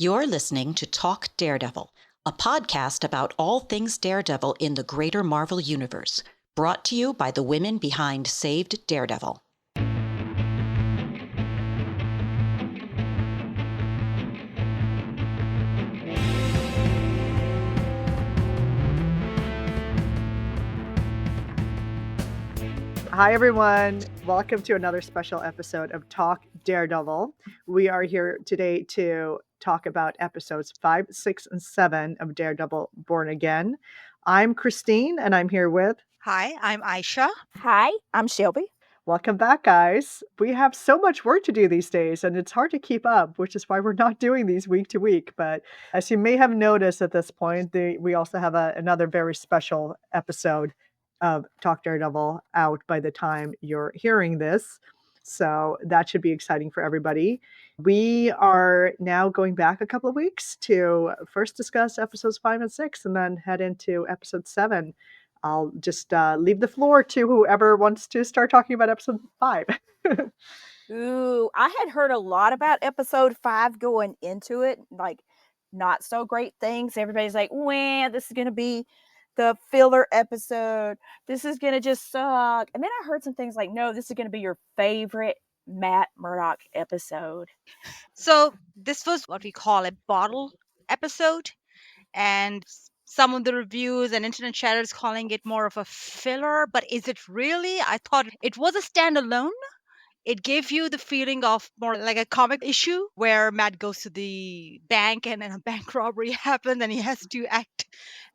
You're listening to Talk Daredevil, a podcast about all things Daredevil in the greater Marvel Universe, brought to you by the women behind Saved Daredevil. Hi, everyone. Welcome to another special episode of Talk Daredevil. We are here today to talk about episodes 5, 6, and 7 of Daredevil Born Again. I'm Christine, and I'm here with... Hi, I'm Ayesha. Hi, I'm Shelby. Welcome back, guys. We have so much work to do these days, and it's hard to keep up, which is why we're not doing these week to week. But as you may have noticed at this point, we also have another very special episode of Talk Daredevil out by the time you're hearing this. So that should be exciting for everybody. We are now going back a couple of weeks to first discuss episodes 5 and 6 and then head into episode 7. I'll just leave the floor to whoever wants to start talking about episode 5. Ooh, I had heard a lot about episode 5 going into it, like not so great things. Everybody's like, "Well, this is going to be the filler episode. This is going to just suck." And then I heard some things like, "No, this is going to be your favorite Matt Murdock episode." So, this was what we call a bottle episode, and some of the reviews and internet chatters calling it more of a filler, but is it really? I thought it was a standalone. It gave you the feeling of more like a comic issue where Matt goes to the bank and then a bank robbery happens and he has to act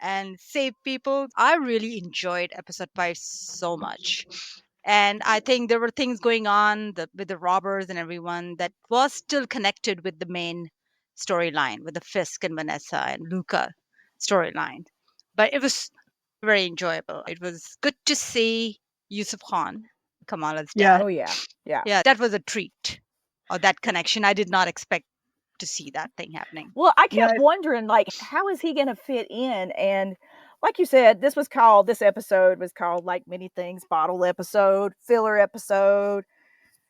and save people. I really enjoyed episode 5 so much. And I think there were things going on with the robbers and everyone that was still connected with the main storyline, with the Fisk and Vanessa and Luca storyline. But it was very enjoyable. It was good to see Yusuf Kamala's dad. Oh yeah. Yeah, that was a treat. Or that connection. I did not expect to see that thing happening. Well, I kept wondering, like, how is he going to fit in? And like you said, this episode was called, like many things, bottle episode, filler episode.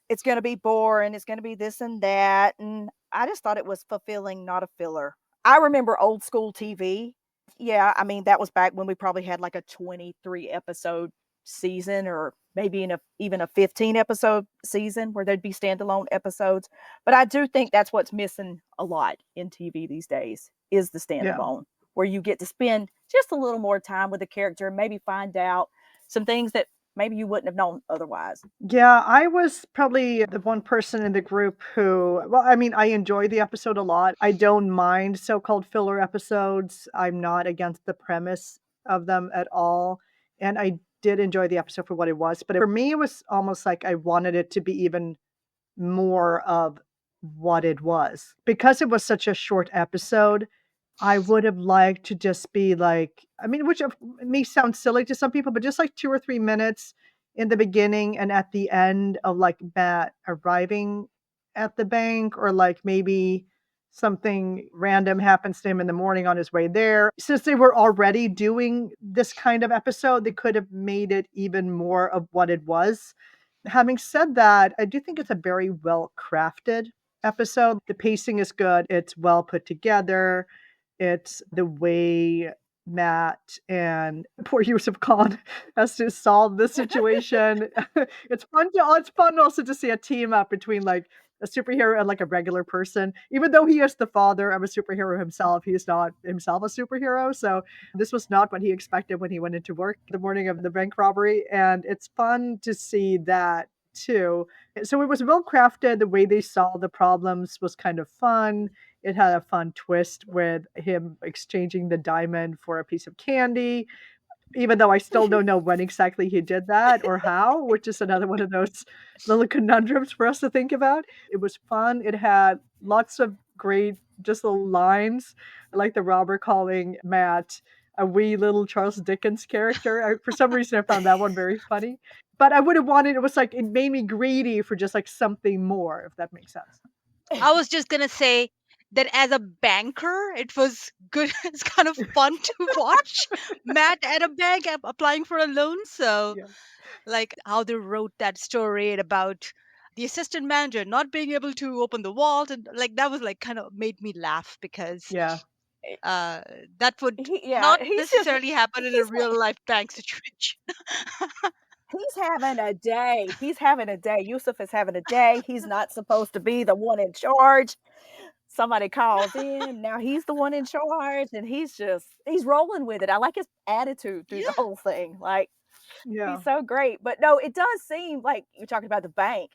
It's going to be boring. It's going to be this and that. And I just thought it was fulfilling, not a filler. I remember old school TV. Yeah, I mean, that was back when we probably had like a 23 episode season, or maybe even a 15 episode season where there'd be standalone episodes. But I do think that's what's missing a lot in TV these days is the standalone, where you get to spend just a little more time with the character and maybe find out some things that maybe you wouldn't have known otherwise. Yeah, I was probably the one person in the group who, well, I mean, I enjoy the episode a lot. I don't mind so-called filler episodes. I'm not against the premise of them at all. And I did enjoy the episode for what it was. But for me, it was almost like I wanted it to be even more of what it was. Because it was such a short episode, I would have liked to just be like, I mean, which may sound silly to some people, but just like 2 or 3 minutes in the beginning and at the end of like Matt arriving at the bank, or like maybe something random happens to him in the morning on his way there. Since they were already doing this kind of episode, they could have made it even more of what it was. Having said that, I do think it's a very well crafted episode. The pacing is good. It's well put together. It's the way Matt and poor Yusuf has to solve this situation. It's fun also to see a team up between like a superhero and like a regular person. Even though he is the father of a superhero himself, he is not himself a superhero. So this was not what he expected when he went into work the morning of the bank robbery. And it's fun to see that too. So it was well crafted. The way they solved the problems was kind of fun. It had a fun twist with him exchanging the diamond for a piece of candy, even though I still don't know when exactly he did that or how, which is another one of those little conundrums for us to think about. It was fun. It had lots of great just little lines, like the robber calling Matt a wee little Charles Dickens character. For some reason, I found that one very funny. But I would have wanted, it was like, it made me greedy for just like something more, if that makes sense. I was just going to say that as a banker, it was good. It's kind of fun to watch Matt at a bank applying for a loan. So, like how they wrote that story about the assistant manager not being able to open the vault, and like that was like kind of made me laugh because Yeah. uh, that would Yeah, not necessarily happen in a he's real life bank situation. he's having a day. He's having a day. Yusuf is having a day. He's not supposed to be the one in charge. Somebody calls in. Now he's the one in charge, and he's rolling with it. I like his attitude through the Yeah. whole thing. Like Yeah. he's so great. But no, it does seem like you're talking about the bank.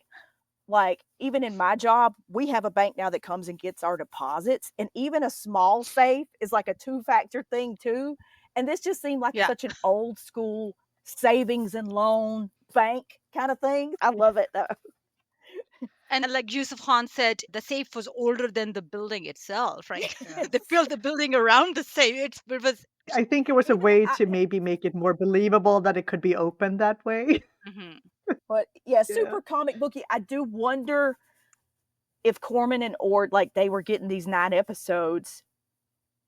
Like even in my job, we have a bank now that comes and gets our deposits, and even a small safe is like a two-factor thing too. And this just seemed like Yeah. such an old school savings and loan bank kind of thing. I love it though. And like Yusuf Khan said, the safe was older than the building itself, right? Yeah. They built the building around the safe. It was. I think it was a Even way I, to maybe make it more believable that it could be opened that way. Mhm. but yeah, Yeah. super comic booky. I do wonder if Corman and Ord, like they were getting these 9 episodes.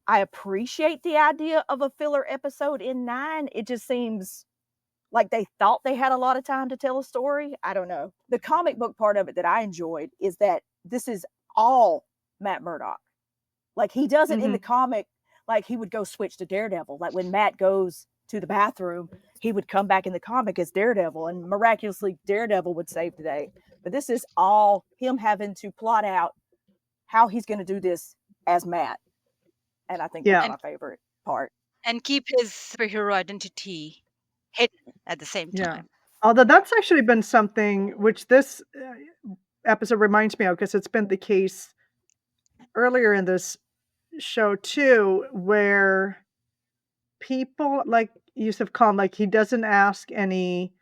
I appreciate the idea of a filler episode in 9. It just seems like they thought they had a lot of time to tell a story. I don't know. The comic book part of it that I enjoyed is that this is all Matt Murdock. Like he does it in the comic, like he would go switch to Daredevil. Like when Matt goes to the bathroom, he would come back in the comic as Daredevil, and miraculously Daredevil would save the day. But this is all him having to plot out how he's going to do this as Matt. And I think that's Yeah. my favorite part. And keep his superhero identity hidden at the same Yeah. time. Although that's actually been something which this episode reminds me of, because it's been the case earlier in this show too, where people like Yusuf Khan, like he doesn't ask any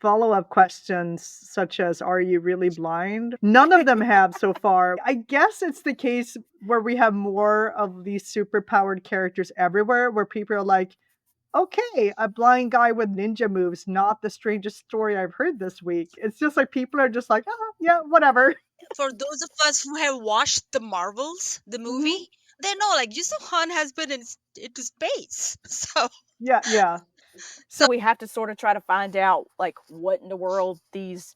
follow-up questions such as, "Are you really blind?" None of them have so far. I guess it's the case where we have more of these superpowered characters everywhere, where people are like, "Okay, a blind guy with ninja moves, not the strangest story I've heard this week." It's just like people are just like, "Oh, yeah, whatever." For those of us who have watched the Marvels, the movie, they know like Yusuf Khan has been into space. So Yeah, yeah. So we have to sort of try to find out like what in the world these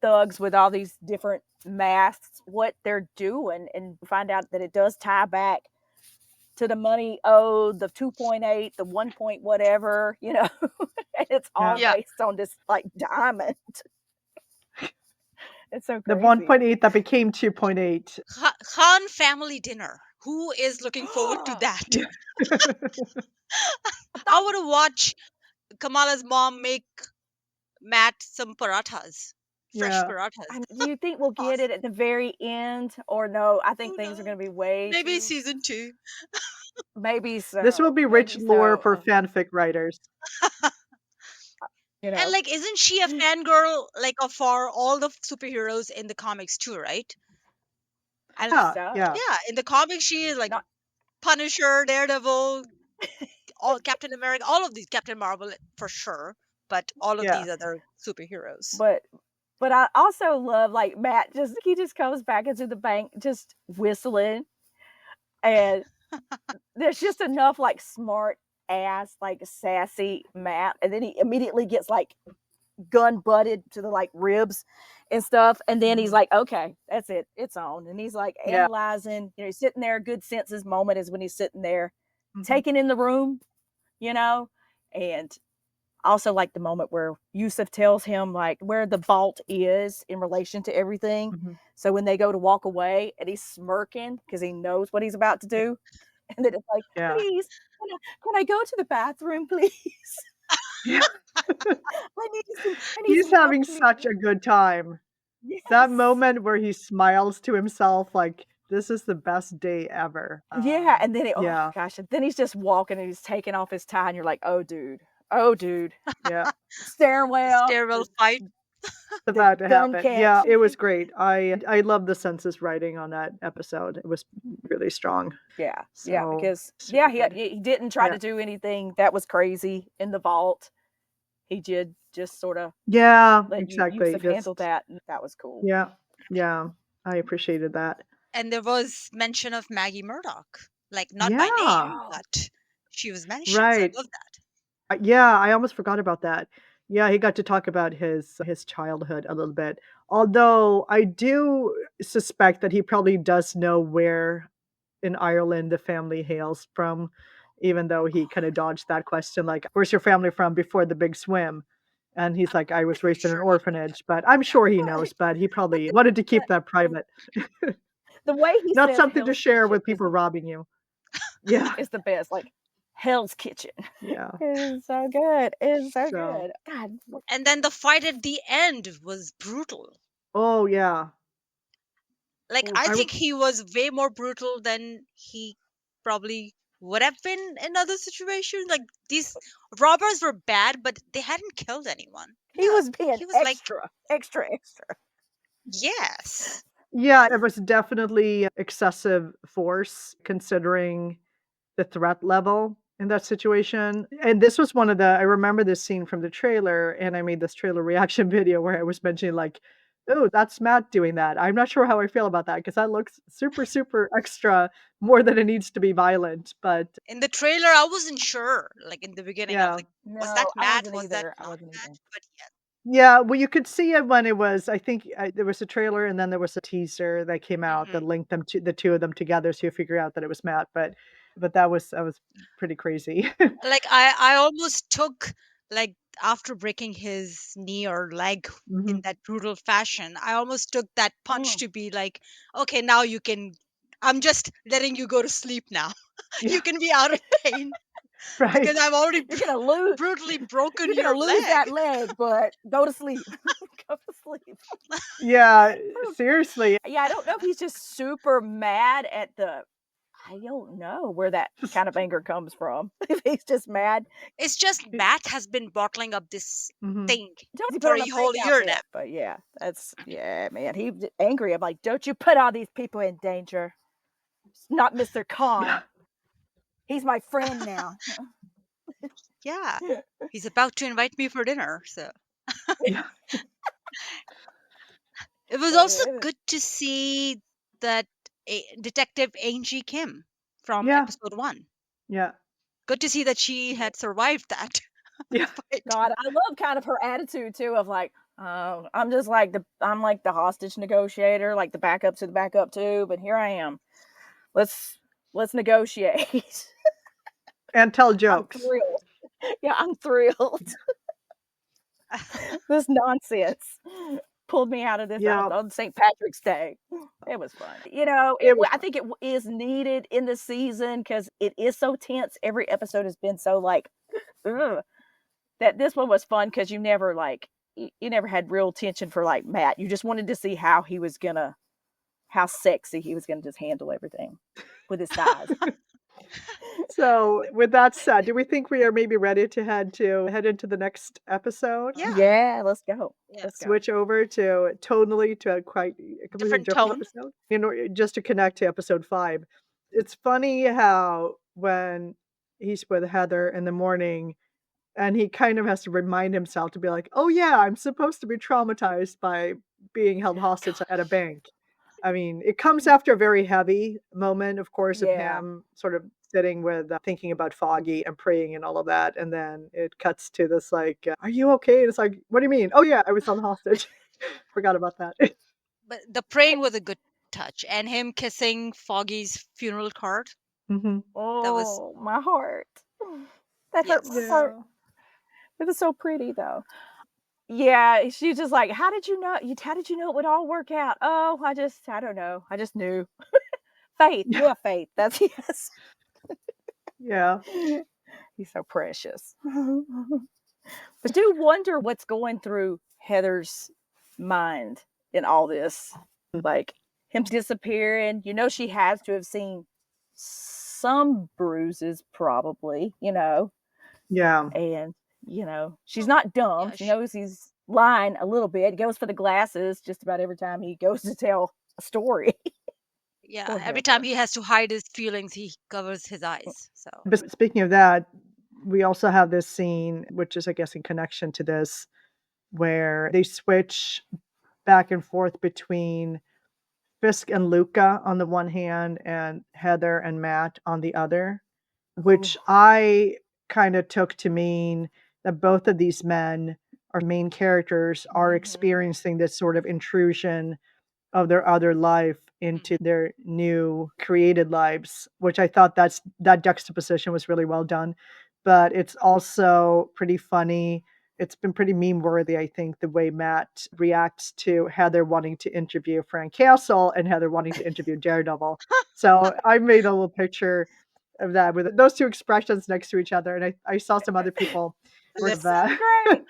thugs with all these different masks, what they're doing, and find out that it does tie back to the money owed, the 2.8, the 1 point whatever, you know. And it's all Yeah. yeah, based on this like diamond. It's so The crazy. 1.8 that became 2.8. Khan family dinner. Who is looking forward to that? I want to watch Kamala's mom make Matt some parathas, fresh Yeah. parathas. Do you think we'll get it at the very end or no? I think Who things are knows? going to be way Maybe too. season 2. Maybe so. This will be rich Maybe lore so. for fanfic writers. You know. And like, isn't she a fangirl like for all the superheroes in the comics too, right? And Yeah, So yeah. yeah, in the comics she is like not Punisher, Daredevil, all Captain America, all of these, Captain Marvel for sure, but all of Yeah. these other superheroes. but I also love like Matt he just comes back into the bank just whistling, and there's just enough like smart ass like sassy Matt, and then he immediately gets like gun butted to the like ribs and stuff, and then he's like, okay, that's it, it's on, and he's like Yeah. analyzing, you know, he's sitting there. Good senses moment is when he's sitting there Mhm. taking in the room, you know. And also like the moment where Yusuf tells him like where the vault is in relation to everything. Mhm. So when they go to walk away and he's smirking because he knows what he's about to do, and then it's like, Yeah. please, can I go to the bathroom, please? Yeah. I need He's some having help, such please. a good time. Yes. That moment where he smiles to himself like, "This is the best day ever." Yeah, and then Yeah. oh gosh, and then he's just walking and he's taking off his tie, and you're like, oh dude, Yeah. stairwell, Stairwell fight. It's about to gun happen. Yeah, catch. it was great. I love the census writing on that episode. It was really strong. Yeah, So because super he good. he didn't try Yeah. to do anything that was crazy in the vault. He did just sort of Yeah, let exactly. Yusuf handle that, and that was cool. Yeah. Yeah. I appreciated that. And there was mention of Maggie Murdock, like not by Yeah. name, but she was mentioned. So I Right. love that. Yeah, I almost forgot about that. Yeah, he got to talk about his childhood a little bit. Although I do suspect that he probably does know where in Ireland the family hails from, even though he kind of dodged that question, like, "Where's your family from before the big swim?" And he's like, "I was Pretty raised in an sure he knows. orphanage," but I'm Yeah. sure he knows, Right. but he probably But wanted to keep but that private. the way he Not says something to Hell's share Kitchen with is people robbing you. Yeah, is the best. Like Hell's Kitchen. yeah. It is so good. It is so So good. God, And then the fight at the end was brutal. oh, yeah. Like, oof. I I would think he was way more brutal than he probably would have been in other situations. Like, these robbers were bad, but they hadn't killed anyone. He No, was being he was like, extra, extra, extra. yes. yeah, it was definitely excessive force considering the threat level in that situation. And this was one of the I remember this scene from the trailer, and I made this trailer reaction video where I was mentioning like, "Oh, that's Matt doing that." I'm not sure how I feel about that because that looks super, super extra more than it needs to be violent. But In the trailer, I wasn't sure. Like, in the beginning, I was yeah. like, was that No, I Matt? wasn't Was that either. I not wasn't Matt? either. But yeah. Yeah, well, you could see it when it was I think, there was a trailer and then there was a teaser that came out Hmm. that linked them to the 2 of them together, so you figure out that it was Matt, but that was pretty crazy. Like, I almost took, like, after breaking his knee or leg in Mhm. that brutal fashion, I almost took that punch Mm. to be like, okay, now you can, I'm just letting you go to sleep now. You Yeah, can be out of pain because right. I've already You're gonna lose. brutally broken You're gonna your lose leg. that leg, but go to sleep. Go to sleep. Yeah, seriously. Yeah, I don't know if he's just super mad at the. I don't know where that kind of anger comes from. If he's just mad, It's just It Matt has been bottling up this mhm. thing don't he put for on a a whole fake year now. outfit? But yeah, man. He's angry. I'm like, don't you put all these people in danger? It's not Mr. Yeah, Khan. He's my friend now. Yeah, he's about to invite me for dinner, so yeah, it was also Uh, good to see that Detective Angie Kim from yeah, episode 1. yeah, Good to see that she had survived that yeah, fight. God, I love kind of her attitude too of like, I'm like the hostage negotiator, like the backup to the backup too, but here I am. Let's let's negotiate. and tell I'm jokes. thrilled. Yeah, I'm thrilled. This nonsense pulled me out of this Yeah, on St. Patrick's Day. It was fun. it was I fun. think is needed in the season because it is so tense. Every episode has been so like, ugh, that this one was fun because you never like you never had real tension for like Matt. You just wanted to see how sexy he was gonna just handle everything with his thighs. So, with that said, do we think we are maybe ready to head into the next episode? Yeah, Yeah, let's go. yeah. Let's go. Switch over to a completely Different different tone. episode? Just to connect to episode 5. It's funny how when he's with Heather in the morning and he kind of has to remind himself to be like, "Oh, yeah, I'm supposed to be traumatized by being held hostage at a bank." I mean, it comes after a very heavy moment, of course, of Yeah. him sort of sitting with, thinking about Foggy and praying and all of that, and then it cuts to this, like, "Are you okay?" And it's like, "What do you mean?" "Oh, yeah, I was held hostage." Forgot about that. But the praying was a good touch, and him kissing Foggy's funeral card. Mhm. That was Oh, my heart. That hurt my yes. heart. Yeah. It was so pretty though. Yeah, she's just like, "How did you know how did you know it would all work out?" "Oh, I don't know. I just knew." Faith, you Yeah. have faith. That's yes. Yeah. He's so precious. But do wonder what's going through Heather's mind in all this. Like him disappearing. She has to have seen some bruises, probably, Yeah. and she's not dumb. Yeah, She knows he's lying a little bit. Goes for the glasses just about every time he goes to tell a story. yeah. Poor Every time Heather. he has to hide his feelings, he covers his eyes. So But speaking of that, we also have this scene, which is, I guess, in connection to this, where they switch back and forth between Fisk and Luca on the one hand and Heather and Matt on the other, Ooh. which I kind of took to mean that both of these men our main characters are Mhm. experiencing this sort of intrusion of their other life into their new created lives, which I thought that juxtaposition was really well done. But it's also pretty funny. It's been pretty meme worthy, I think, the way Matt reacts to Heather wanting to interview Frank Castle and Heather wanting to interview Daredevil. So I made a little picture of that with those two expressions next to each other. And I saw some other people were Like, So great.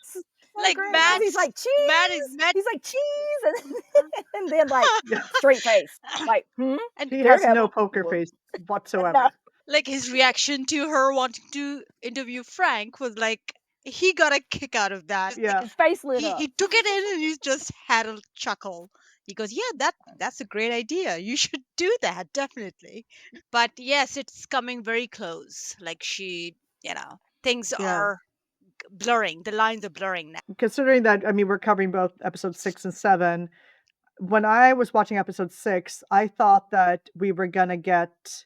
So like great. Because he's Matt's like, cheese. Matt He's like, cheese. And then like straight face. Like, and he has no Daredevil. poker Well, face no. whatsoever. like his reaction to her wanting to interview Frank was like he got a kick out of that. Like Yeah. His face lit he up. took it in and he just had a chuckle. He goes, "Yeah, that's a great idea. You should do that definitely." But yes, it's coming very close. Like things Yeah. are blurring. The lines are blurring now. Considering that, I mean, we're covering both episodes 6 and 7. When I was watching episode 6, I thought that we were gonna get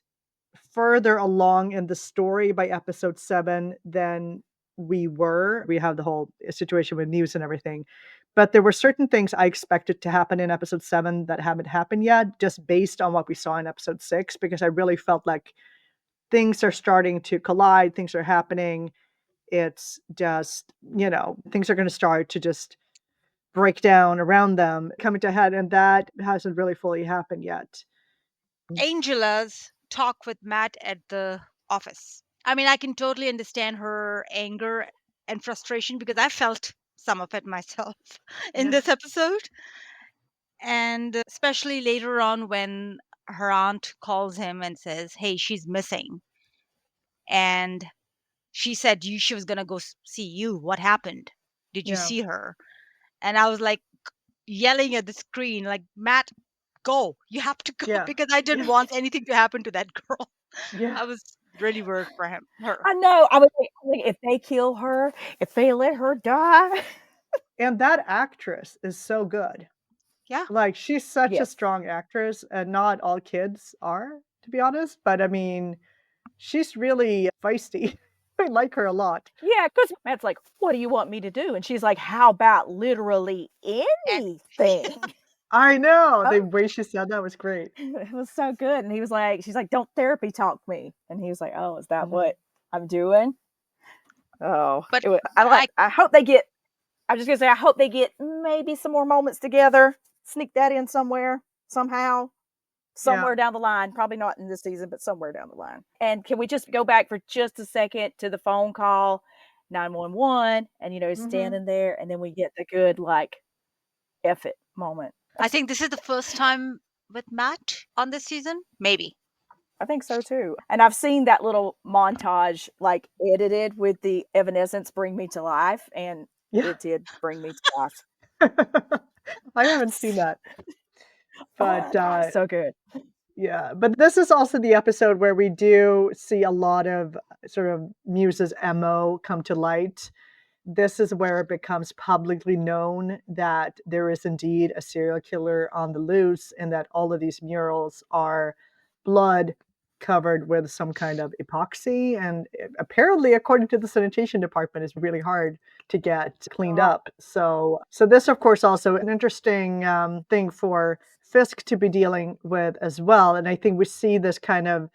further along in the story by episode 7 than we were. We have the whole situation with Muse and everything. But there were certain things I expected to happen in episode 7 that haven't happened yet, just based on what we saw in episode 6, because I really felt like things are starting to collide, things are happening. It's just, things are going to start to just break down around them, coming to a head, and that hasn't really fully happened yet. Angela's talk with Matt at the office. I mean, I can totally understand her anger and frustration because I felt some of it myself in Yeah. this episode. And especially later on when her aunt calls him and says, "Hey, she's missing." And she said she was going to go see you. What happened? Did you Yeah. see her? And I was like yelling at the screen, like, Matt, go. You have to go Yeah. because I didn't want anything to happen to that girl. Yeah. I was really worried for her. I know. I was like, if they kill her, if they let her die. And that actress is so good. Yeah. Like, she's such a Yes. strong actress, and not all kids are, to be honest. But I mean, she's really feisty. I like her a lot. Yeah, because Matt's like, what do you want me to do? And she's like, how about literally anything? I know. The Oh, way she said that was great. it was so good. And she's like, don't therapy talk me. And he was like, oh, is that Mhm. what I'm doing? Oh, But I hope they get, I'm just gonna say, I hope they get maybe some more moments together. Sneak that in somewhere, somehow, somewhere down the line. Probably not in this season, but somewhere down the line. And can we just go back for just a second to the phone call, 911, and he's Mhm. standing there, and then we get the good like, F it moment. I think this is the first time with Matt on this season. Maybe. I think so too. And I've seen that little montage like edited with the Evanescence Bring Me to Life, and Yeah. it did bring me to life. I haven't seen that. But God, so good. yeah, but this is also the episode where we do see a lot of sort of Muse's MO come to light. This is where it becomes publicly known that there is indeed a serial killer on the loose, and that all of these murals are blood covered with some kind of epoxy. And apparently, according to the sanitation department, it's really hard to get cleaned up. So this, of course, also an interesting thing for Fisk to be dealing with as well. And I think we see this kind of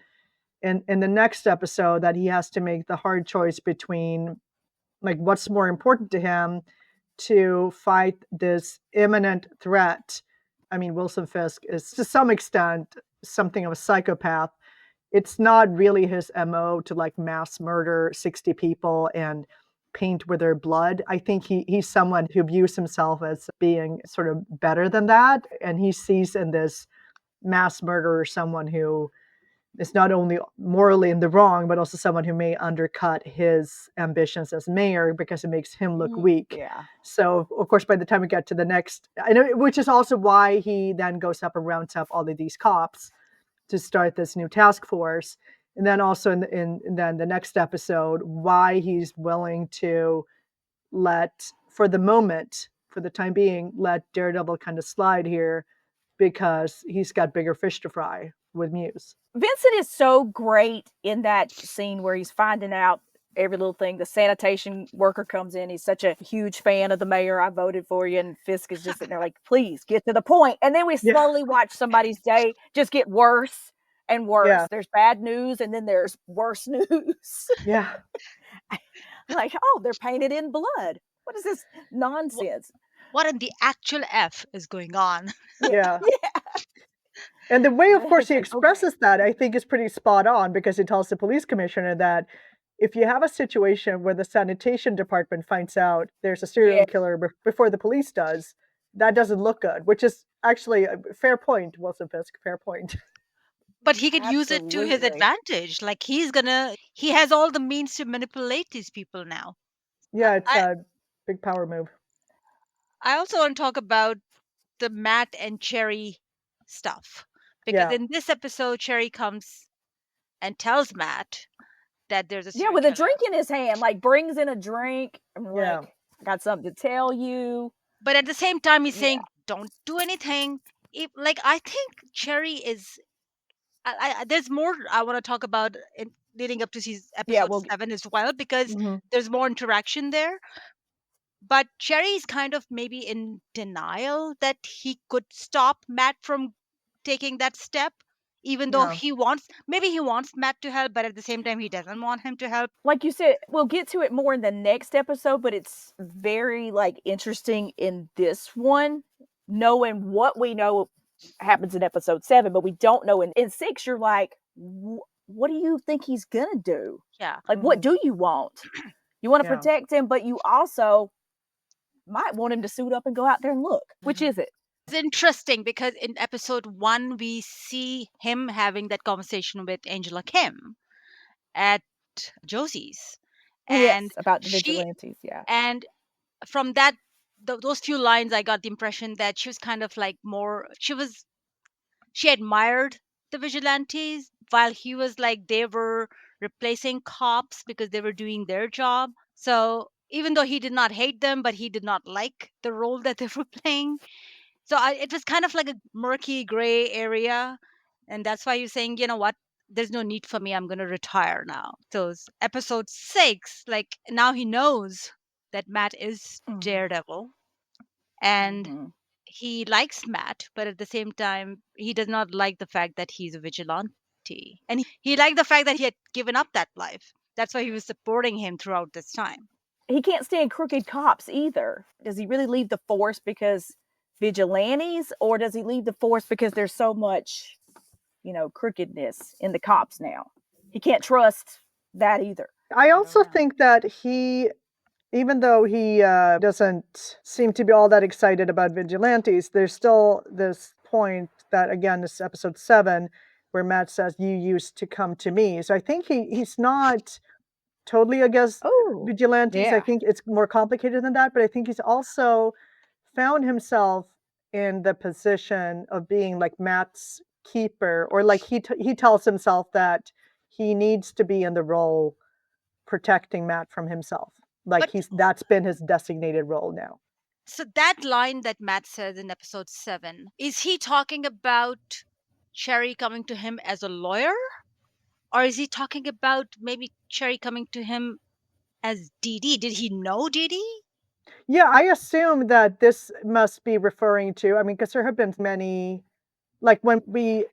in the next episode, that he has to make the hard choice between like what's more important to him, to fight this imminent threat. I mean, Wilson Fisk is to some extent something of a psychopath. It's not really his MO to like mass murder 60 people and paint with their blood. I think he's someone who views himself as being sort of better than that. And he sees in this mass murderer someone who is not only morally in the wrong, but also someone who may undercut his ambitions as mayor because it makes him look weak. Yeah. So, of course, by the time we get to the next, I know, which is also why he then goes up and rounds up all of these cops to start this new task force. And then also in then the next episode, why he's willing to for the moment, for the time being, let Daredevil kind of slide here because he's got bigger fish to fry with Muse. Vincent is so great in that scene where he's finding out every little thing. The sanitation worker comes in. He's such a huge fan of the mayor. I voted for you. And Fisk is just sitting there like, please get to the point. And then we Yeah. slowly watch somebody's day just get worse and worse. Yeah. There's bad news and then there's worse news. Yeah. Like, oh, they're painted in blood. What is this nonsense? What in the actual F is going on? Yeah. Yeah. And the way, of course, he It's like, expresses that, I think, is pretty spot on, because he tells the police commissioner that if you have a situation where the sanitation department finds out there's a serial Yeah. killer before the police does, that doesn't look good, which is actually a fair point, Wilson Fisk, fair point. But he could use it to his Absolutely. advantage. Like he has all the means to manipulate these people now. Yeah, it's I, a big power move. I also want to talk about the Matt and Cherry stuff. Because Yeah. in this episode, Cherry comes and tells Matt that there's a Yeah, serial with a killer. drink in his hand, like brings in a drink. I'm Yeah. like, I got something to tell you. But at the same time, he's Yeah. saying, don't do anything. I think Cherry is. There's more I want to talk about in leading up to Yeah, episode 7 as well, because Mhm. there's more interaction there. But Cherry's kind of maybe in denial that he could stop Matt from taking that step, even though Yeah. he wants Matt to help, but at the same time he doesn't want him to help. Like you said, we'll get to it more in the next episode, but it's very like interesting in this one, knowing what we know happens in episode 7, but we don't know in 6. You're like, what do you think he's gonna do? Yeah. Like, what Mhm. do you want? You want to Yeah. protect him, but you also might want him to suit up and go out there and look. Which Mhm. is it? It's interesting because in episode 1 we see him having that conversation with Angela Kim at Josie's, and Yes, about the she vigilantes. Yeah. and from that those few lines I got the impression that she was kind of like she admired the vigilantes, while he was like they were replacing cops because they were doing their job. So even though he did not hate them, but he did not like the role that they were playing. So it was kind of like a murky gray area, and that's why you're saying, you know what, there's no need for me, I'm going to retire now. So episode 6, like now he knows that Matt is Mhm. Daredevil, and Mhm. he likes Matt, but at the same time, he does not like the fact that he's a vigilante. And he liked the fact that he had given up that life. That's why he was supporting him throughout this time. He can't stand crooked cops either. Does he really leave the force because vigilantes, or does he leave the force because there's so much, crookedness in the cops now? He can't trust that either. I also know. think that even though he doesn't seem to be all that excited about vigilantes, there's still this point that, again, this is episode 7, where Matt says, "You used to come to me." So I think he's not totally against Oh, vigilantes. I yeah. think it's more complicated than that, but I think he's also found himself in the position of being like Matt's keeper, or like he tells himself that he needs to be in the role protecting Matt from himself. Like But that's been his designated role now. so that line that Matt says in episode 7, is he talking about Cherry coming to him as a lawyer? Or is he talking about maybe Cherry coming to him as Dee Dee? Did he know Dee Dee? Yeah, I assume that this must be referring to, I mean, because there have been many, like when we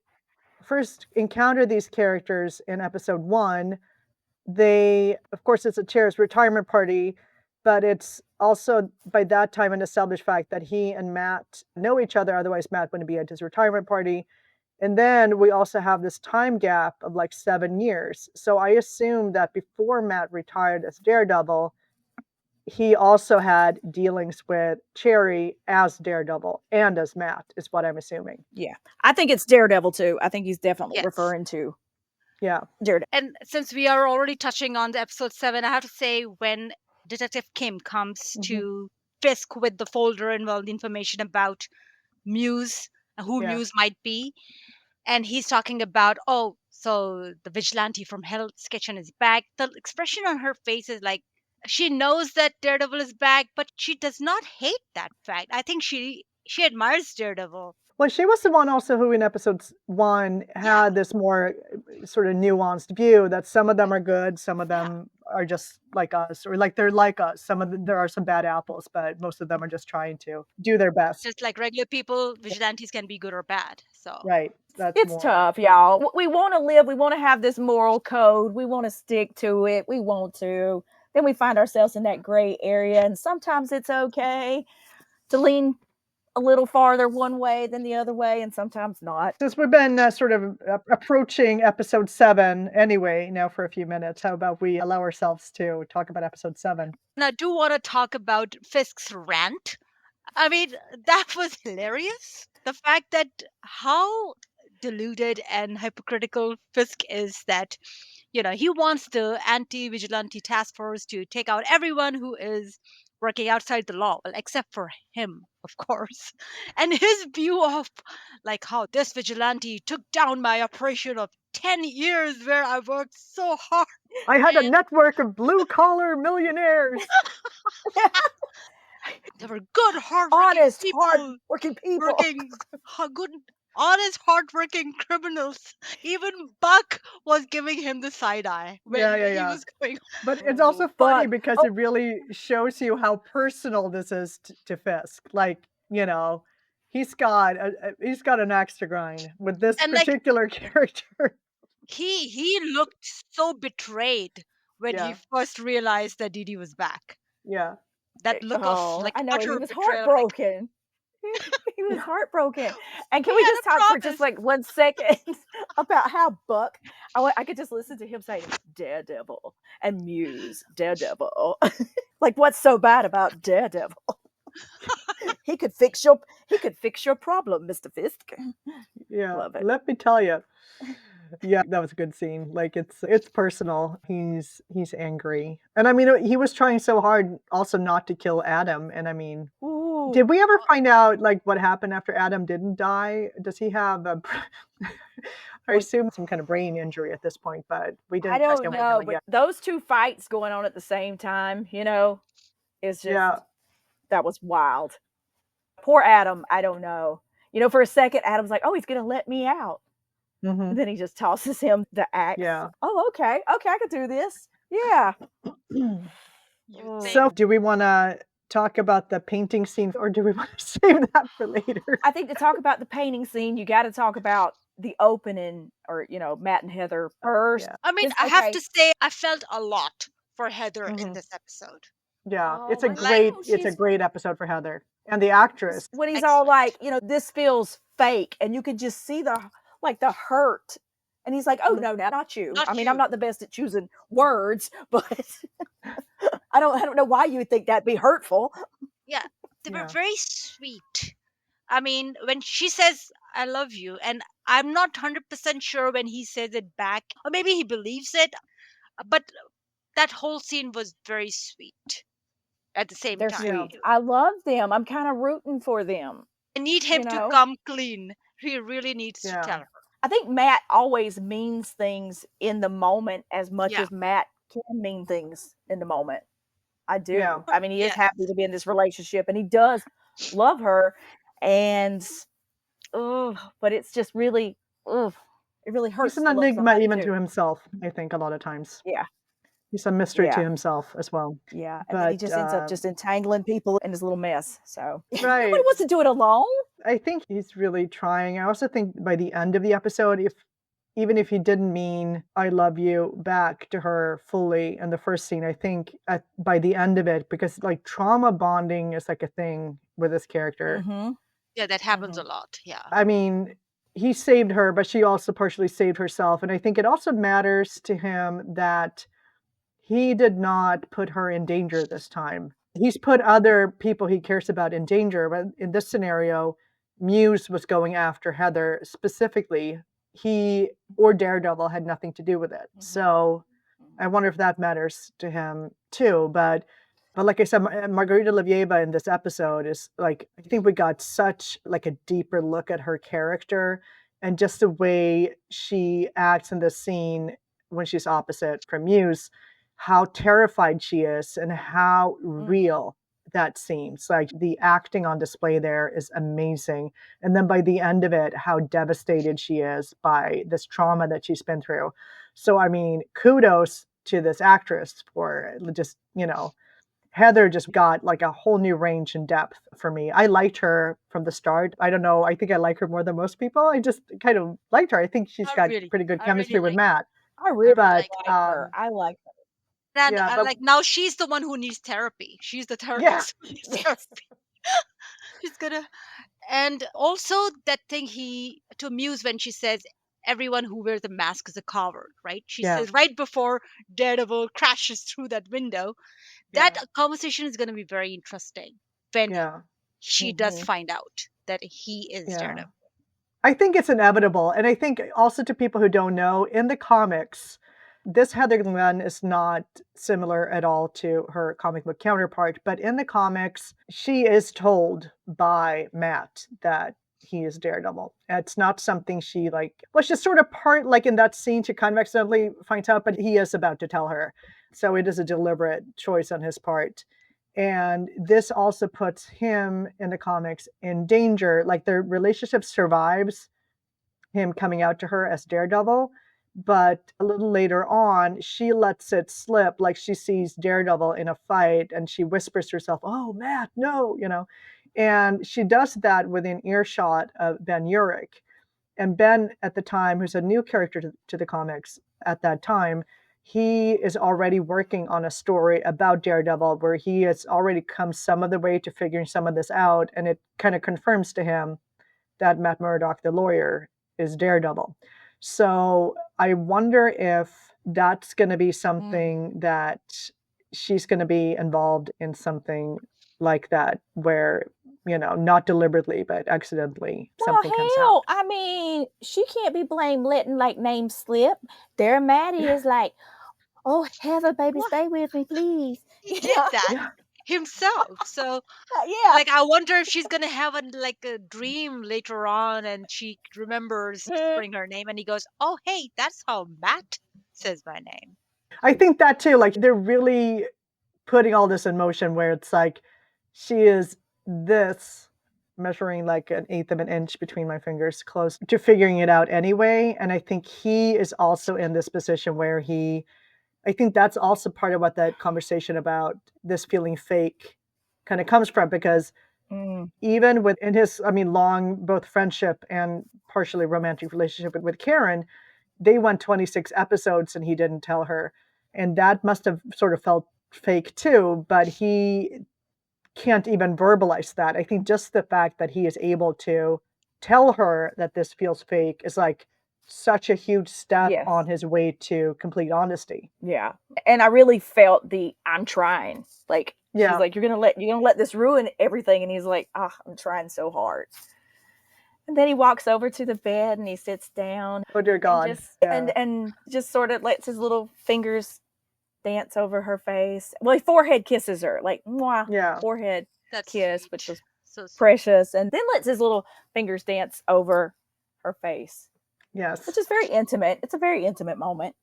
first encounter these characters in episode 1, of course, it's a Cher's retirement party, but it's also by that time an established fact that he and Matt know each other. Otherwise, Matt wouldn't be at his retirement party. And then we also have this time gap of like 7 years. So I assume that before Matt retired as Daredevil, he also had dealings with Cherry as Daredevil and as Matt, is what I'm assuming. Yeah. I think it's Daredevil too. I think he's definitely Yes. referring to Yeah. Daredevil. And since we are already touching on the episode 7, I have to say, when Detective Kim comes to Fisk with the folder and all the information about Muse, who Yeah. Muse might be, and he's talking about, oh, so the vigilante from Hell's Kitchen is back. The expression on her face is like she knows that Daredevil is back, but she does not hate that fact. I think she admires Daredevil. Well, she was the one also who in episode 1 had this more sort of nuanced view that some of them are good, some of them are just like us, or like they're like us. There are some bad apples, but most of them are just trying to do their best. Just like regular people, vigilantes can be good or bad. So Right. That's It's more. tough, y'all. We want to live. We want to have this moral code. We want to stick to it. We want to. Then we find ourselves in that gray area, and sometimes it's okay to lean a little farther one way than the other way, and sometimes not. Since we've been sort of approaching episode 7 anyway, now for a few minutes, how about we allow ourselves to talk about episode 7? and I do want to talk about Fisk's rant. I mean, that was hilarious. The fact that how deluded and hypocritical Fisk is, that he wants the anti-vigilante task force to take out everyone who is working outside the law, well, except for him, of course. And his view of like how this vigilante took down my operation of 10 years where I worked so hard. I had a network of blue-collar millionaires. They were good, Honest, people, hard-working people. working good, honest, hardworking criminals. Even Buck was giving him the side eye when he was going. But it's also funny because it really shows you how personal this is to Fisk. Like, he's got an axe to grind with this And, like, particular character. He looked so betrayed when he first realized that Didi was back. Yeah. That look of like I know, he utter was betrayal, like, heartbroken. He was heartbroken. And can He we had just a talk for promise. just like 1 second about how Buck, I could just listen to him say Daredevil and Muse, Daredevil. Like, what's so bad about Daredevil? He could fix your problem, Mr. Fisk. Yeah. Love it. Let me tell you. Yeah, that was a good scene. Like, it's personal. He's angry. And I mean, he was trying so hard also not to kill Adam. And I mean, Ooh. did we ever find out like what happened after Adam didn't die? Does he have a I assume some kind of brain injury at this point, but we didn't I don't check in know, with him but again. those two fights going on at the same time, it's just that was wild. Poor Adam, I don't know. For a second, Adam's like, "Oh, he's gonna let me out." Mhm. And then he just tosses him the axe. Yeah. Oh, okay, I could do this. Yeah. So, do we want to talk about the painting scene, or do we want to save that for later? I think to talk about the painting scene, you got to talk about the opening, or Matt and Heather first. Yeah. I mean, I have to say, I felt a lot for Heather in this episode. Yeah, Oh, it's a I great know, it's a she's- great episode for Heather and the actress. When he's all Excellent. like, this feels fake, and you could just see the hurt. And he's like, "Oh, no, not you. Not I mean, you. I'm not the best at choosing words, but I don't know why you would think that'd be hurtful." Yeah, they were Yeah. very sweet. I mean, when she says "I love you," and I'm not 100% sure when he says it back, or maybe he believes it, but that whole scene was very sweet. At the same They're time, sweet. I love them. I'm kind of rooting for them. I need him to come clean. He really needs to tell her. I think Matt always means things in the moment as much Yeah. as Matt can mean things in the moment. I do. Yeah. I mean, he is Yes. happy to be in this relationship, and he does love her. And but it's just really, it really hurts. He's an to love enigma somebody even too. to himself, I think, a lot of times. Yeah. He's a mystery to Yeah. himself as well. Yeah, and then he But, just ends up just entangling people in his little mess. So Right. nobody wants to do it alone. I think he's really trying. I also think by the end of the episode, even if he didn't mean "I love you" back to her fully in the first scene, I think by the end of it, because like trauma bonding is like a thing with this character. Mm-hmm. Yeah, that happens a lot. Yeah. I mean, he saved her, but she also partially saved herself. And I think it also matters to him that he did not put her in danger this time. He's put other people he cares about in danger, but in this scenario, Muse was going after Heather specifically. He or Daredevil had nothing to do with it. So I wonder if that matters to him too. But like I said, Margarita Levieva in this episode is like, I think we got such like a deeper look at her character and just the way she acts in this scene when she's opposite from Muse, how terrified she is and how real that seems. Like the acting on display there is amazing. And then by the end of it, how devastated she is by this trauma that she's been through. So, I mean, kudos to this actress for just, Heather just got like a whole new range and depth for me. I liked her from the start. I don't know. I think I like her more than most people. I just kind of liked her. I think she's got pretty good I really chemistry with like Matt. I really But like her. I like her. And yeah, but like now she's the one who needs therapy. She's the yeah, therapist who needs Yes. therapy. She's gonna. And also that thing to Muse when she says everyone who wears a mask is a coward, right? She yeah, says right before Daredevil crashes through that window. yeah, That conversation is going to be very interesting when yeah, she does Mhm. find out that he is yeah. Daredevil. I think it's inevitable. And I think also to people who don't know, in the comics, this Heather Glenn is not similar at all to her comic book counterpart. But in the comics, she is told by Matt that he is Daredevil. It's not something she well, she's sort of part, like in that scene, she kind of accidentally finds out, but he is about to tell her. So it is a deliberate choice on his part. And this also puts him in the comics in danger. Like their relationship survives him coming out to her as Daredevil, but a little later on, she lets it slip. Like she sees Daredevil in a fight and she whispers to herself, "Oh, Matt, no." And she does that within earshot of Ben Urich. And Ben, at the time, who's a new character to the comics at that time, he is already working on a story about Daredevil where he has already come some of the way to figuring some of this out. And it kind of confirms to him that Matt Murdock, the lawyer, is Daredevil. So I wonder if that's going to be something that she's going to be involved in something like that, where, not deliberately, but accidentally Well, something comes out. hell, I mean, she can't be blamed letting like names slip. There, Maddie is like, "Oh, Heather, baby, What? stay with me, please." He did that Yeah. himself. So Yeah. like I wonder if she's gonna have a dream later on and she remembers Mhm. whispering her name and he goes, "Oh hey, that's how Matt says my name." I think that too, like they're really putting all this in motion where it's like she is this measuring like an eighth of an inch between my fingers close to figuring it out anyway. And I think he is also in this position where I think that's also part of what that conversation about this feeling fake kind of comes from, because Mm. even within his, I mean, long both friendship and partially romantic relationship with Karen, they went 26 episodes and he didn't tell her. And that must have sort of felt fake too, but he can't even verbalize that. I think just the fact that he is able to tell her that this feels fake is like such a huge step Yes. on his way to complete honesty. Yeah. And I really felt I'm trying. Like she's Yeah. like, you're gonna let this ruin everything. And he's like, I'm trying so hard. And then he walks over to the bed and he sits down Oh dear and God. just Yeah. and just sort of lets his little fingers dance over her face. Well, he forehead kisses her, like mwah, Yeah. forehead That's kiss, sweet. which was So sweet. precious, and then lets his little fingers dance over her face, Yes. which is very intimate. It's a very intimate moment.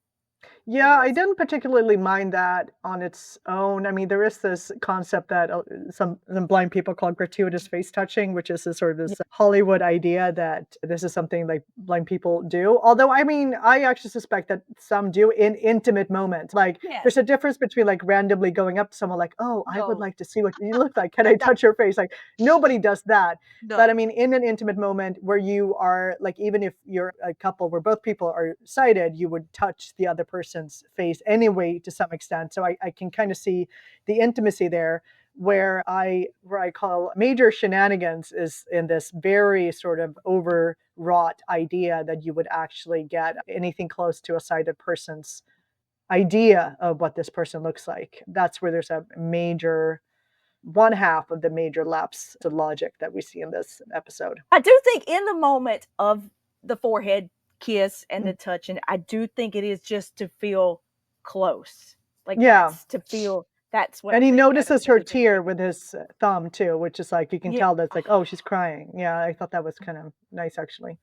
Yeah, I is. didn't particularly mind that on its own. I mean, there is this concept that some blind people call gratuitous face touching, which is this sort of this Hollywood idea that this is something like blind people do. Although, I mean, I actually suspect that some do in intimate moments. Like, Yes. there's a difference between like randomly going up to someone like, "Oh, I would No. like to see what you look like. Can I touch your face?" Like, nobody does that. No. But I mean, in an intimate moment where you are like, even if you're a couple where both people are sighted, you would touch the other person's face anyway to some extent. So I can kind of see the intimacy there. Where I call major shenanigans is in this very sort of overwrought idea that you would actually get anything close to a sighted person's idea of what this person looks like. That's where there's a major one half of the major lapse to logic that we see in this episode. I do think in the moment of the forehead kiss and the touch, and I do think it is just to feel close. Like that's to feel that's what. And I he think notices her really tear with his thumb too, which is like you can Yeah. tell that's like, oh, she's crying. Yeah, I thought that was kind of nice actually.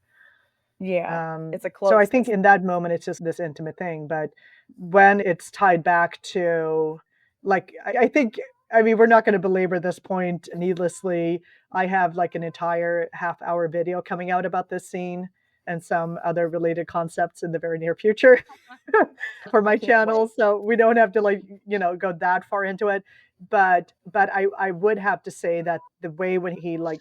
Yeah, it's a So I think closeness. in that moment it's just this intimate thing, but when it's tied back to like I think, I mean, we're not going to belabor this point needlessly. I have like an entire half-hour video coming out about this scene and some other related concepts in the very near future for my I can't channel. wait. So we don't have to go that far into it. But I would have to say that the way when he like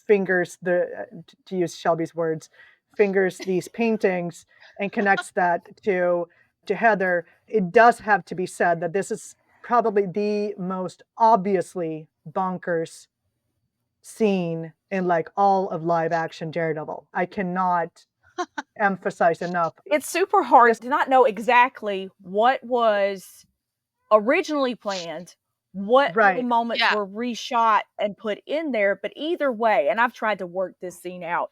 fingers to use Shelby's words, fingers these paintings and connects that to Heather, it does have to be said that this is probably the most obviously bonkers scene in like all of live action Daredevil. I cannot emphasize enough. It's super hard Just to not know exactly what was originally planned, what right. moments Yeah. were reshot and put in there, but either way, and I've tried to work this scene out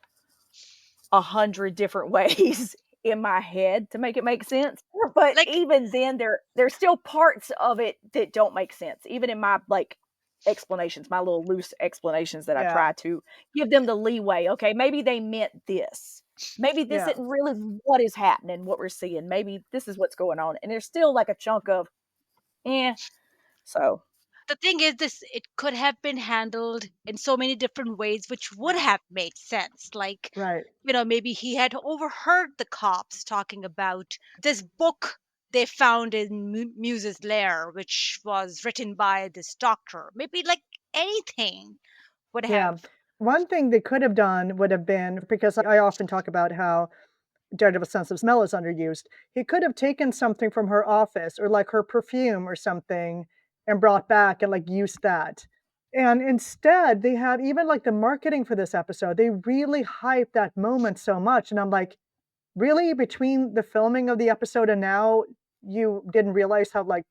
100 different ways in my head to make it make sense. But Like even then, there's still parts of it that don't make sense, even in my like explanations, my little loose explanations that I Yeah. try to give them the leeway. Okay, maybe they meant this. Maybe this Yeah. isn't really what is happening, what we're seeing. Maybe this is what's going on. And there's still like a chunk of, eh. So the thing is, this it could have been handled in so many different ways, which would have made sense. Like, Right. maybe he had overheard the cops talking about this book they found in Muse's lair, which was written by this doctor. Maybe like anything would Yeah. have. One thing they could have done would have been, because I often talk about how Daredevil's sense of smell is underused. He could have taken something from her office or like her perfume or something and brought back and like used that. And instead, they had even like the marketing for this episode, they really hyped that moment so much. And I'm like, really? Between the filming of the episode and now, you didn't realize how like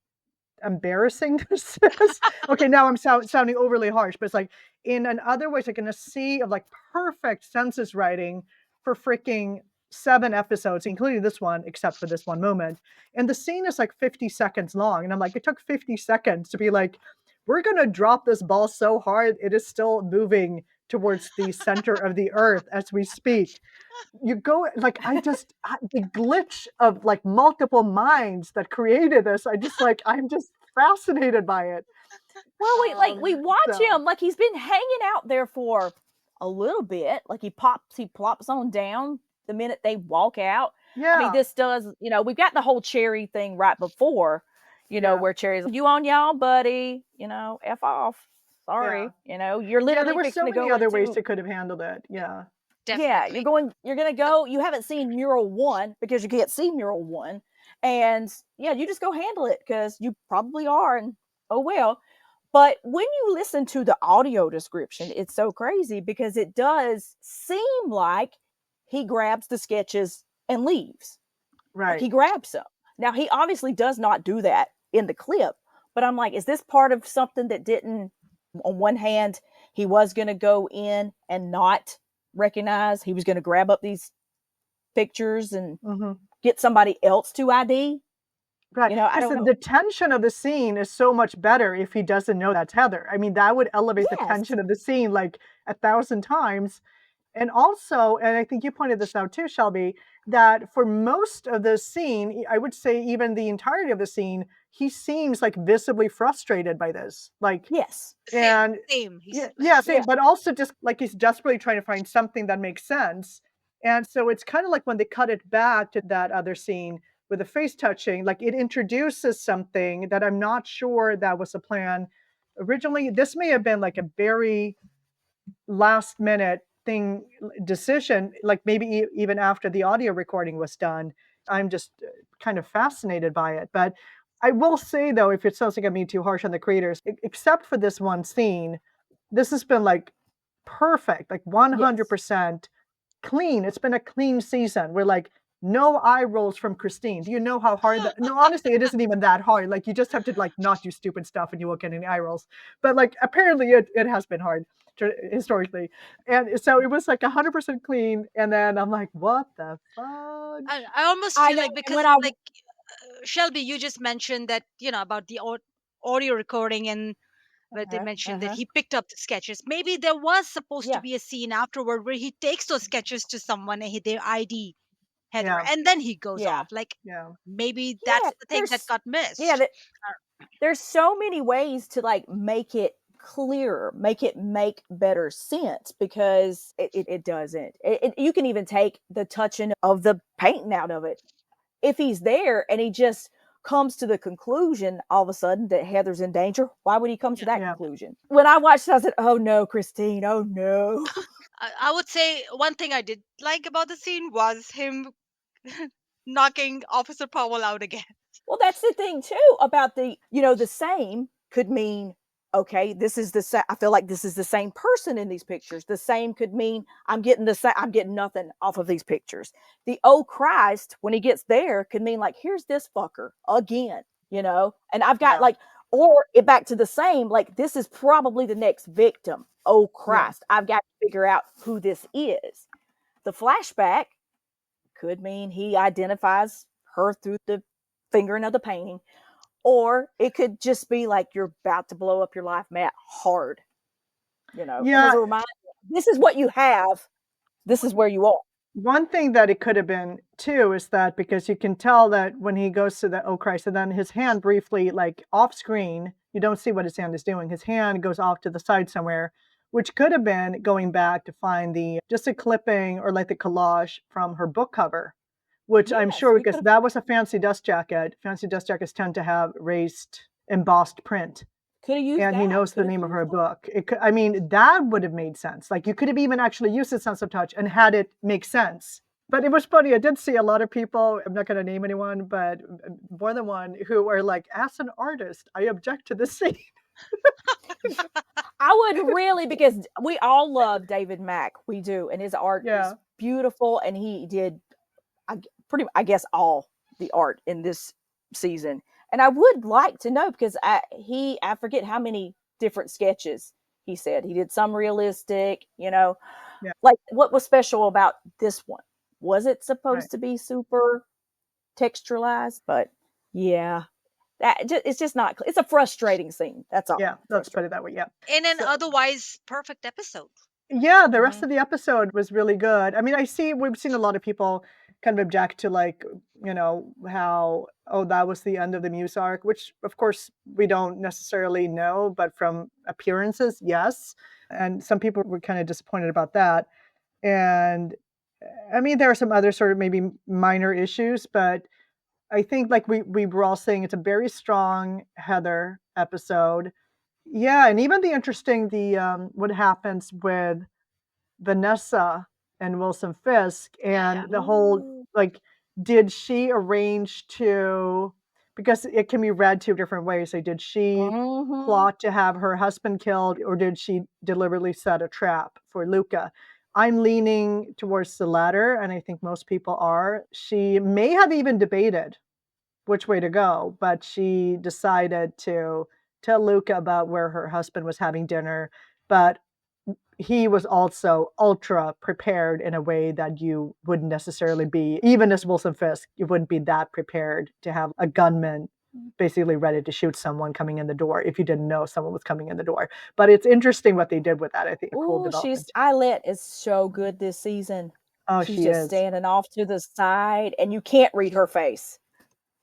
embarrassing this is. Okay, now I'm sounding overly harsh, but it's like in other ways, like in a sea of like perfect census writing for freaking 7 episodes, including this one, except for this one moment. And the scene is like 50 seconds long. And I'm like, it took 50 seconds to be like, we're gonna drop this ball so hard, it is still moving towards the center of the earth as we speak. You go like the glitch of like multiple minds that created this. I'm just fascinated by it. well, we watch So him like he's been hanging out there for a little bit. Like he plops on down the minute they walk out. I mean, yeah, this does, we've got the whole Cherry thing right before, yeah, where Cherry's like, you on y'all, buddy, F off. yeah, Sorry, you're yeah. There literally were fixing so to many go other ways into they could have handled it. Yeah, yeah, Definitely. you're gonna go. You haven't seen mural 1 because you can't see mural 1, and yeah, you just go handle it because you probably are, and oh well. But when you listen to the audio description, it's so crazy because it does seem like he grabs the sketches and leaves. Like right. he grabs them. Now he obviously does not do that in the clip, but I'm like, is this part of something that didn't? On one hand, he was going to go in and not recognize. He was going to grab up these pictures and Hmm. get somebody else to ID. Right, I because don't know. the tension of the scene is so much better if he doesn't know that's Heather. I mean, that would elevate the Yes. tension of the scene like 1,000 times. And also, and I think you pointed this out too, Shelby, that for most of the scene, I would say even the entirety of the scene, he seems like visibly frustrated by this. Like, Yes. Same, and same. yeah, He's like, yeah, Yeah. same, but also just like he's desperately trying to find something that makes sense. And so it's kind of like when they cut it back to that other scene with the face touching, like it introduces something that I'm not sure that was a plan originally. This may have been like a very last minute decision, like maybe even after the audio recording was done. I'm just kind of fascinated by it. But I will say though, if it sounds like I'm being too harsh on the creators, except for this one scene, this has been like perfect, like Yes. 100% clean. It's been a clean season. We're like, no eye rolls from Christine. Do you know how hard that? No, honestly, it isn't even that hard. Like you just have to like not do stupid stuff and you won't get any eye rolls. But like apparently it has been hard historically. And so it was like 100% clean. And then I'm like, what the I, fudge? I almost I feel know. like, And because when I like Shelby, you just mentioned that, about the audio recording, and where they uh-huh, mentioned that uh-huh. he picked up the sketches. Maybe there was supposed to Yeah. be a scene afterward where he takes those sketches to someone and they ID Heather, Yeah. and then he goes Yeah. off. Like, Yeah. maybe Yeah. that's the thing that got Yeah, missed. there's so many ways to like make it clearer, make it make better sense, because it doesn't. You can even take the touching of the painting out of it. If he's there and he just comes to the conclusion all of a sudden that Heather's in danger, why would he come to that conclusion? When I watched it, I said, oh no, Christine, oh no. I would say one thing I did like about the scene was him knocking Officer Powell out again. Well, that's the thing too about the same could mean, okay, this is the same. I feel like this is the same person in these pictures. The same could mean I'm getting nothing off of these pictures. The oh Christ, when he gets there, could mean like, here's this fucker again, and I've got or it back to the same, like, this is probably the next victim. Oh Christ, I've got to figure out who this is. The flashback could mean he identifies her through the fingering of the painting, or it could just be like, you're about to blow up your life, Matt, hard. As a reminder, this is what you have. This is where you are. One thing that it could have been too is that, because you can tell that when he goes to the oh Christ, and then his hand briefly, like off screen, you don't see what his hand is doing. His hand goes off to the side somewhere, which could have been going back to find just a clipping or like the collage from her book cover, which I'm sure, because that was a fancy dust jacket. Fancy dust jackets tend to have raised embossed print. Could have used and that. He knows the name of her book. That would have made sense. Like, you could have even actually used the sense of touch and had it make sense. But it was funny. I did see a lot of people, I'm not going to name anyone, but more than one, who were like, as an artist, I object to this scene. I would really, because we all love David Mack. We do. And his art is beautiful. And he did, I guess, all the art in this season. And I would like to know, because I forget how many different sketches he said. He did some realistic, like, what was special about this one? Was it supposed to be super texturalized? But it's just not, it's a frustrating scene. That's all. Yeah, let's put it that way. Yeah. In an otherwise perfect episode. Yeah, the rest of the episode was really good. I mean, we've seen a lot of people kind of object to, like, how, that was the end of the Muse arc, which of course we don't necessarily know, but from appearances, yes. And some people were kind of disappointed about that. And I mean, there are some other sort of maybe minor issues, but I think, like we were all saying, it's a very strong Heather episode. Yeah, and even what happens with Vanessa and Wilson Fisk, and the whole, like, did she arrange to, because it can be read two different ways. So did she plot to have her husband killed, or did she deliberately set a trap for Luca? I'm leaning towards the latter, and I think most people are. She may have even debated which way to go, but she decided to tell Luca about where her husband was having dinner, but he was also ultra prepared in a way that you wouldn't necessarily be, even as Wilson Fisk, you wouldn't be that prepared to have a gunman basically ready to shoot someone coming in the door if you didn't know someone was coming in the door. But it's interesting what they did with that. I think a cool development. Eyelet is so good this season. Oh, she's just standing off to the side, and you can't read her face.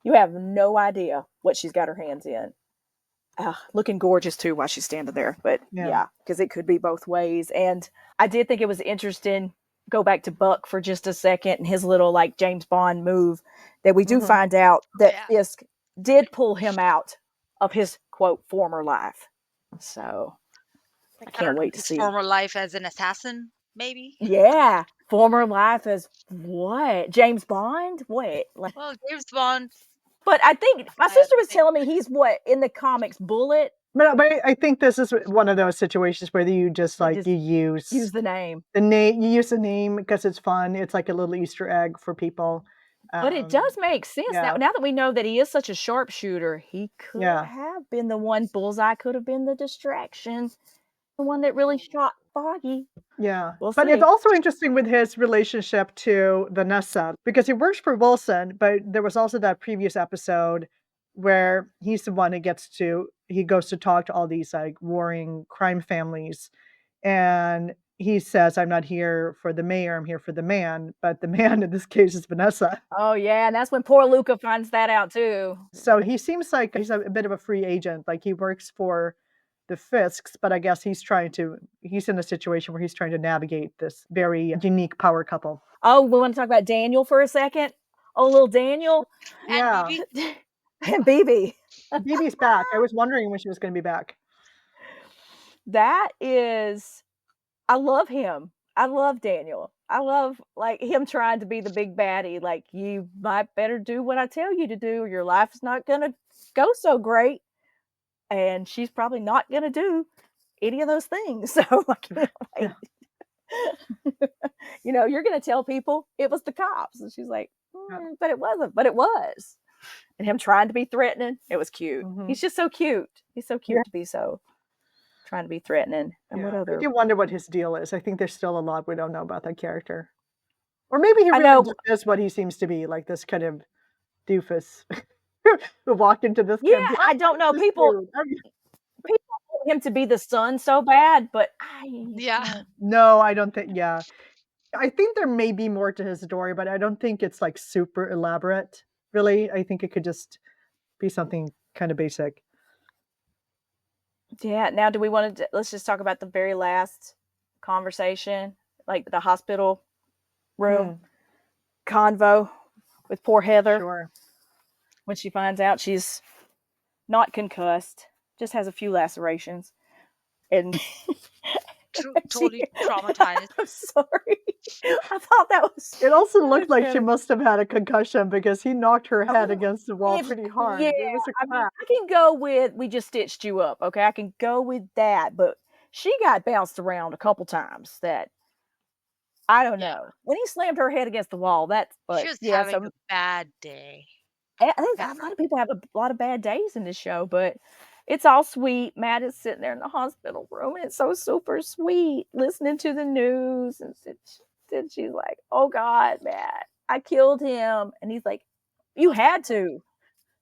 You have no idea what she's got her hands in. Looking gorgeous too while she's standing there. But because it could be both ways. And I did think it was interesting, go back to Buck for just a second, and his little, like, James Bond move, that we do find out that Fisk did pull him out of his, quote, former life. So I can't wait to see. Former life as an assassin, maybe? Yeah. Former life as what? James Bond? What? Well, James Bond. But I think my sister was telling me he's what in the comics, Bullet. But I think this is one of those situations where you just like you use the name. You use the name because it's fun. It's like a little Easter egg for people. But it does make sense now that we know that he is such a sharpshooter. He could have been the one. Bullseye could have been the distraction, the one that really shot Foggy. Yeah, but it's also interesting with his relationship to Vanessa, because he works for Wilson, but there was also that previous episode where he's the one who goes to talk to all these, like, warring crime families, and he says, I'm not here for the mayor, I'm here for the man, but the man in this case is Vanessa. Oh yeah, and that's when poor Luca finds that out too. So he seems like he's a bit of a free agent, like he works for the Fisks, but I guess he's in a situation where he's trying to navigate this very unique power couple. Oh, we want to talk about Daniel for a second? Oh, little Daniel. Yeah. And BB. BB's back. I was wondering when she was going to be back. That is, I love him. I love Daniel. I love like him trying to be the big baddie. Like, you might better do what I tell you to do, or your life is not going to go so great. And she's probably not going to do any of those things. So, like, you're going to tell people it was the cops. And she's like, but it wasn't. But it was. And him trying to be threatening, it was cute. Mm-hmm. He's just so cute. He's so cute to be so trying to be threatening. And what other? I do wonder what his deal is. I think there's still a lot we don't know about that character. Or maybe he really just is what he seems to be, like this kind of doofus who walked into this. Yeah, I don't know. People want him to be the son so bad, but no, I don't think. Yeah, I think there may be more to his story, but I don't think it's like super elaborate. Really, I think it could just be something kind of basic. Yeah. Now, do we want to? Let's just talk about the very last conversation, like the hospital room convo with poor Heather. Sure. When she finds out she's not concussed, just has a few lacerations, and totally traumatized. I'm sorry. I thought that was. It also looked like she must have had a concussion because he knocked her head against the wall pretty hard. Yeah, it was a crack. I can go with we just stitched you up. Okay, I can go with that, but she got bounced around a couple times. That I don't know. When he slammed her head against the wall, that's. She was having a bad day. I think a lot of people have a lot of bad days in this show, but it's all sweet. Matt is sitting there in the hospital room, and it's so super sweet, listening to the news. And she's like, "Oh God, Matt, I killed him." And he's like, "You had to."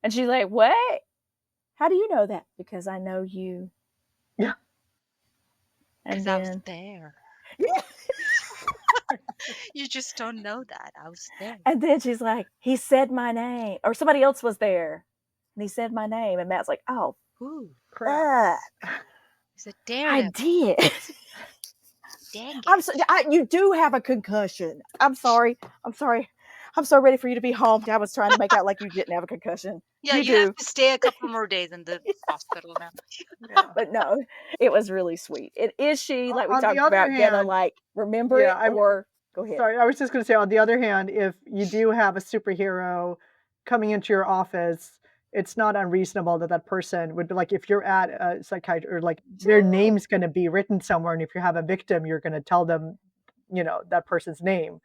And she's like, "What? How do you know that?" "Because I know you." Yeah. Because I was there. Yeah. You just don't know that. I was there. And then she's like, "He said my name," or somebody else was there, and he said my name. And Matt's like, "Oh, crap." He said, "Daredevil." I did. Dang it. You do have a concussion. I'm sorry. I'm so ready for you to be home. I was trying to make out like you didn't have a concussion. Yeah, you have to stay a couple more days in the hospital now. Yeah. But no, it was really sweet. Is she, like we talked about, gonna like remember it? Or go ahead. Sorry, I was just going to say, on the other hand, if you do have a superhero coming into your office, it's not unreasonable that person would be like, if you're at a psychiatrist, or like their name's going to be written somewhere, and if you have a victim, you're going to tell them, that person's name.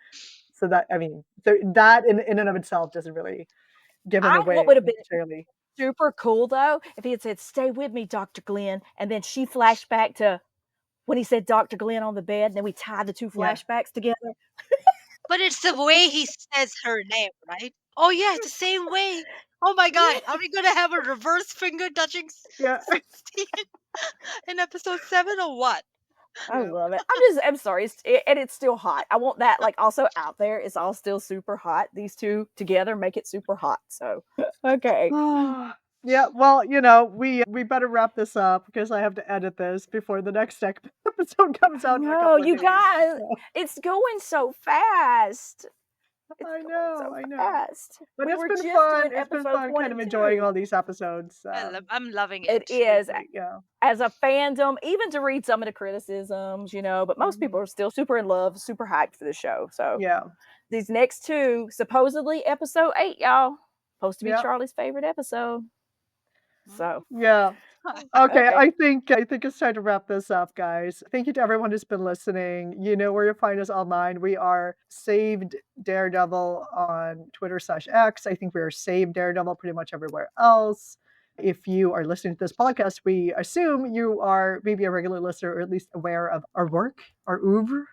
So that, that in and of itself doesn't really give it away. What would have been super cool though, if he had said, "Stay with me, Dr. Glenn," and then she flashed back to when he said Dr. Glenn on the bed, and then we tied the two flashbacks together. But it's the way he says her name, right? Oh yeah, it's the same way. Oh my God, are we gonna have a reverse finger touching in episode 7 or what? I love it. I'm sorry, and it's still hot. I want that also out there. It's all still super hot. These two together make it super hot. So okay. Yeah, well, we better wrap this up because I have to edit this before the next episode comes out. No, you guys, it's going so fast. I know. Fast. But it's been fun. It's been fun kind of enjoying all these episodes. I'm loving it. It is. Yeah. As a fandom, even to read some of the criticisms, but most people are still super in love, super hyped for the show. So yeah, these next two, supposedly episode 8, y'all, supposed to be Charlie's favorite episode. So yeah. Okay, I think it's time to wrap this up, guys. Thank you to everyone who's been listening. You know where you'll find us online. We are Saved Daredevil on Twitter/X. I think we are Saved Daredevil pretty much everywhere else. If you are listening to this podcast, we assume you are maybe a regular listener, or at least aware of our work, our oeuvre,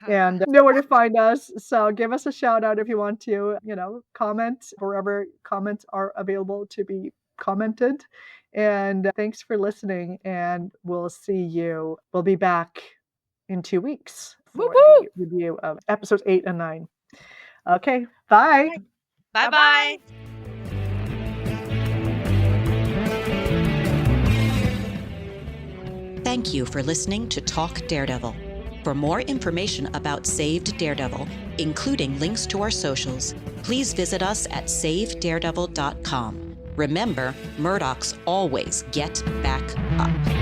and know where to find us. So give us a shout out if you want to, comment wherever comments are available to be commented. And thanks for listening, and we'll see you. We'll be back in 2 weeks for the review of episodes 8 and 9. Okay, bye. Bye-bye. Thank you for listening to Talk Daredevil. For more information about Saved Daredevil, including links to our socials, please visit us at savedaredevil.com. Remember, Murdochs always get back up.